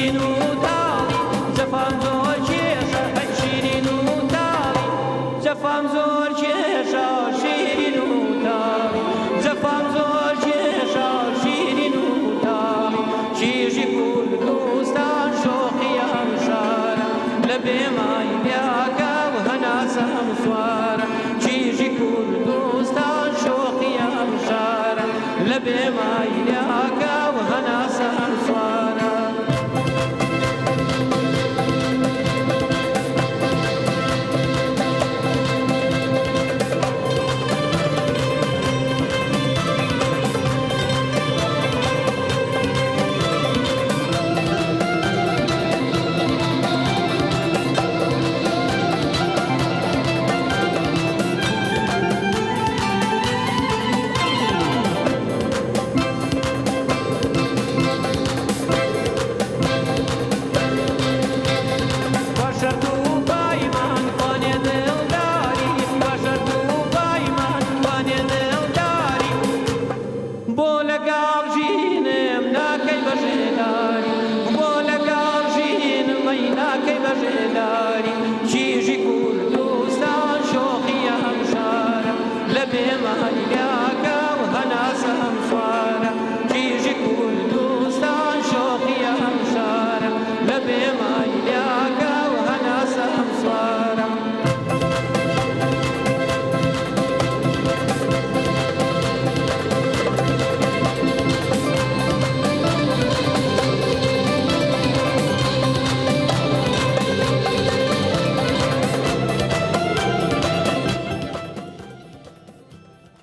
شیرین و تاڵی جەفام زۆر کێشە شیرین و تاڵی جەفام زۆر کێشە شیرین و تاڵی جەفام زۆر کێشە شیرین و تاڵی کیژی کوردستان شۆخیان شارە لە بێمای بیاکە و هەناسەم سوارە کیژی کوردستان شۆخیان شارە لە بێمای بیاکە و هەناسەم سوارە کیژی کوردستان شۆخیان شارە لە بێمانی